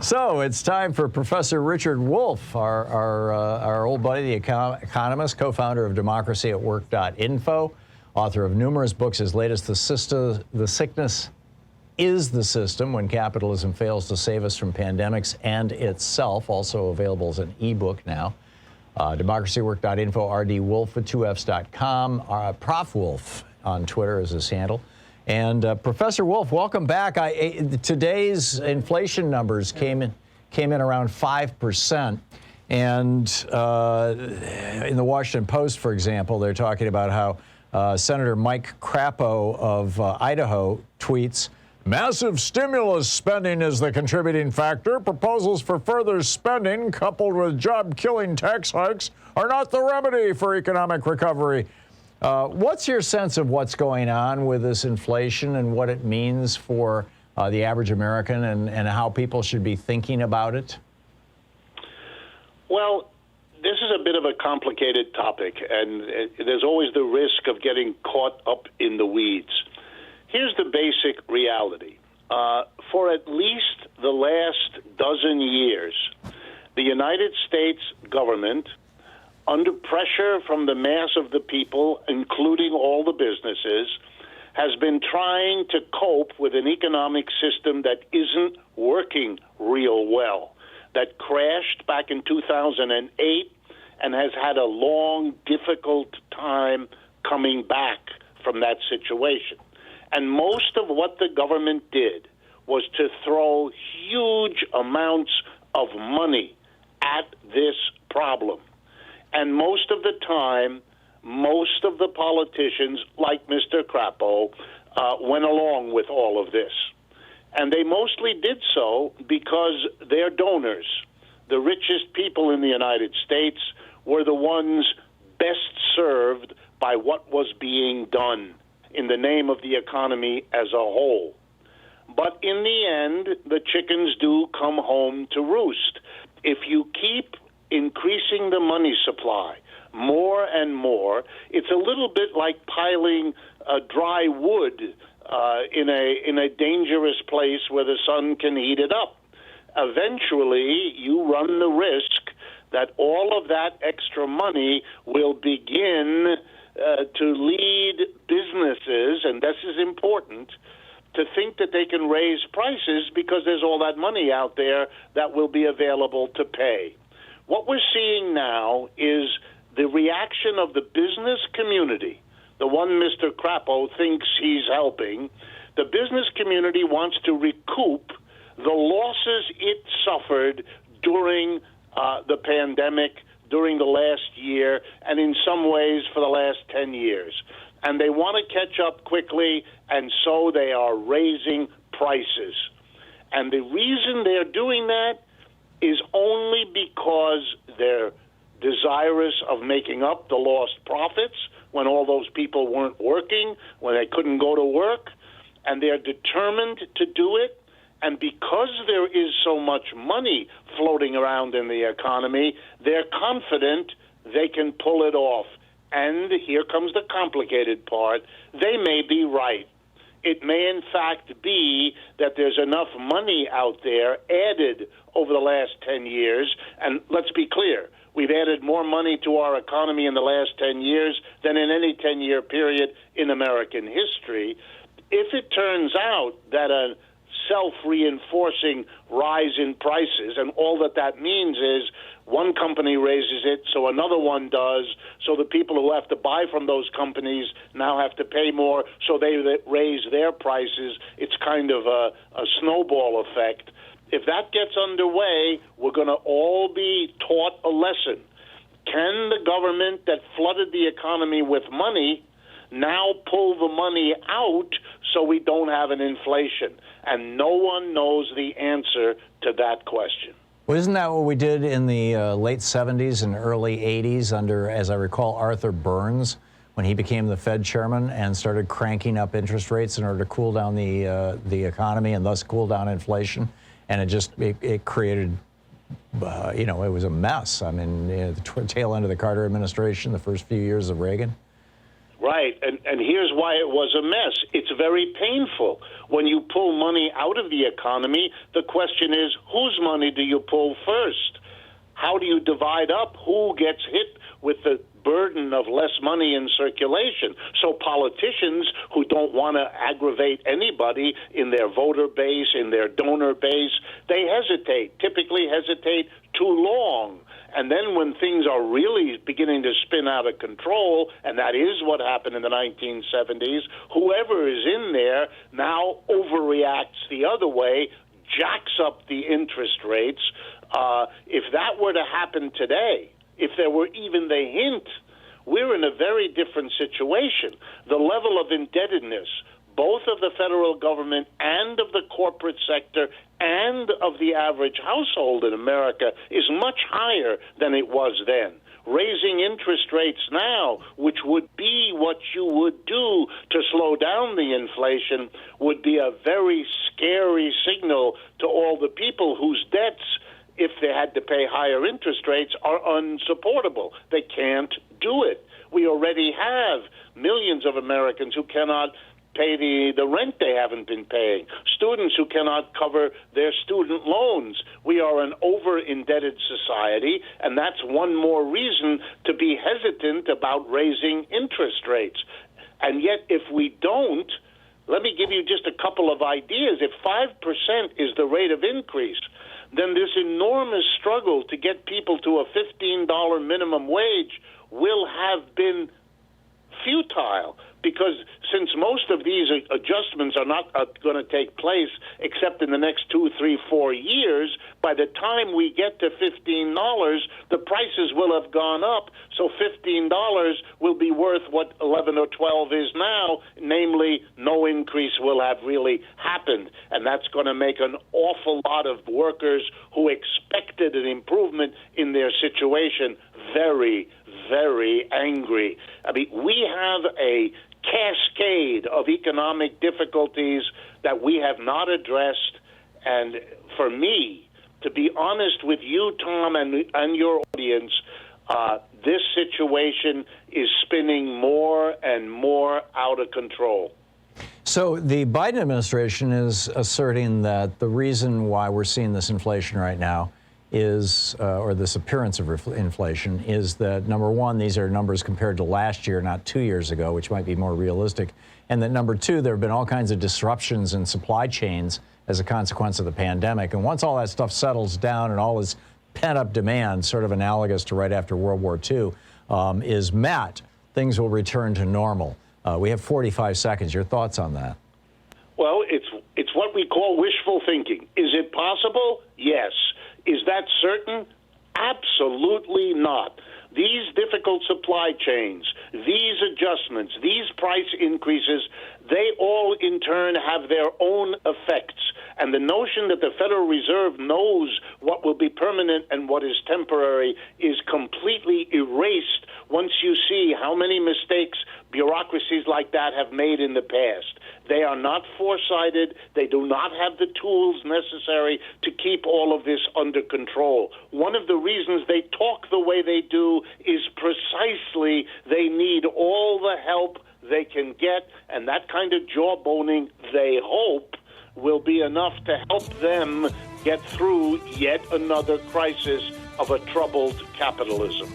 So it's time for Professor Richard Wolff, our old buddy, the economist, co-founder of democracyatwork.info, author of numerous books. His latest, The Sickness is the System, When Capitalism Fails to Save Us from Pandemics and Itself, also available as an ebook now. Democracyatwork.info, rdwolff with 2fs.com, Prof Wolff on Twitter is his handle. And Professor Wolff, welcome back. Today's inflation numbers came in around 5%. And in the Washington Post, for example, they're talking about how Senator Mike Crapo of Idaho tweets, "Massive stimulus spending is the contributing factor. Proposals for further spending coupled with job-killing tax hikes are not the remedy for economic recovery." What's your sense of what's going on with this inflation and what it means for the average American and how people should be thinking about it? Well, this is a bit of a complicated topic, and there's always the risk of getting caught up in the weeds. Here's the basic reality. For at least the last dozen years, the United States government, under pressure from the mass of the people, including all the businesses, has been trying to cope with an economic system that isn't working real well, that crashed back in 2008 and has had a long, difficult time coming back from that situation. And most of what the government did was to throw huge amounts of money at this problem. And most of the time, most of the politicians, like Mr. Crapo, went along with all of this. And they mostly did so because their donors, the richest people in the United States, were the ones best served by what was being done in the name of the economy as a whole. But in the end, the chickens do come home to roost. If you keep increasing the money supply more and more, it's a little bit like piling dry wood in a dangerous place where the sun can heat it up. Eventually, you run the risk that all of that extra money will begin to lead businesses, and this is important, to think that they can raise prices because there's all that money out there that will be available to pay. What we're seeing now is the reaction of the business community, the one Mr. Crapo thinks he's helping. The business community wants to recoup the losses it suffered during the pandemic, during the last year, and in some ways for the last 10 years. And they want to catch up quickly, and so they are raising prices. And the reason they're doing that is only because they're desirous of making up the lost profits when all those people weren't working, when they couldn't go to work, and they're determined to do it. And because there is so much money floating around in the economy, they're confident they can pull it off. And here comes the complicated part. They may be right. It may, in fact, be that there's enough money out there added over the last 10 years. And let's be clear, we've added more money to our economy in the last 10 years than in any 10-year period in American history. If it turns out that a self-reinforcing rise in prices, and all that means is one company raises it, so another one does, so the people who have to buy from those companies now have to pay more, so they raise their prices. It's kind of a snowball effect. If that gets underway, we're going to all be taught a lesson. Can the government that flooded the economy with money now pull the money out so we don't have an inflation? And no one knows the answer to that question. Well, isn't that what we did in the late 70s and early 80s under, as I recall, Arthur Burns, when he became the Fed chairman and started cranking up interest rates in order to cool down the economy and thus cool down inflation? And it created, it was a mess. I mean, the tail end of the Carter administration, the first few years of Reagan. Right, and here's why it was a mess. It's very painful. When you pull money out of the economy, the question is, whose money do you pull first? How do you divide up who gets hit with the burden of less money in circulation? So politicians who don't want to aggravate anybody in their voter base, in their donor base, they typically hesitate too long. And then when things are really beginning to spin out of control, and that is what happened in the 1970s, whoever is in there now overreacts the other way, jacks up the interest rates. If that were to happen today, if there were even the hint, we're in a very different situation. The level of indebtedness, both of the federal government and of the corporate sector and of the average household in America, is much higher than it was then. Raising interest rates now, which would be what you would do to slow down the inflation, would be a very scary signal to all the people whose debts, if they had to pay higher interest rates, are unsupportable. They can't do it. We already have millions of Americans who cannot pay the rent they haven't been paying, students who cannot cover their student loans. We are an over-indebted society, and that's one more reason to be hesitant about raising interest rates. And yet, if we don't, let me give you just a couple of ideas. If 5% is the rate of increase, then this enormous struggle to get people to a $15 minimum wage will have been futile, because since most of these adjustments are not going to take place except in the next 2, 3, 4 years, by the time we get to $15, the prices will have gone up. So $15 will be worth what 11 or 12 is now, namely no increase will have really happened. And that's going to make an awful lot of workers who expected an improvement in their situation very, very angry. I mean, we have a cascade of economic difficulties that we have not addressed. And for me, to be honest with you, Tom, and your audience, this situation is spinning more and more out of control. So the Biden administration is asserting that the reason why we're seeing this inflation right now is, or this appearance of inflation, is that, number one, these are numbers compared to last year, not 2 years ago, which might be more realistic. And that, number two, there have been all kinds of disruptions in supply chains as a consequence of the pandemic. And once all that stuff settles down and all this pent-up demand, sort of analogous to right after World War II, is met, things will return to normal. We have 45 seconds. Your thoughts on that? Well, it's what we call wishful thinking. Is it possible? Yes. Is that certain? Absolutely not. These difficult supply chains, these adjustments, these price increases, they all in turn have their own effects. And the notion that the Federal Reserve knows what will be permanent and what is temporary is completely erased once you see how many mistakes bureaucracies like that have made in the past. They are not foresighted. They do not have the tools necessary to keep all of this under control. One of the reasons they talk the way they do is precisely they need all the help they can get, and that kind of jawboning, they hope, will be enough to help them get through yet another crisis of a troubled capitalism.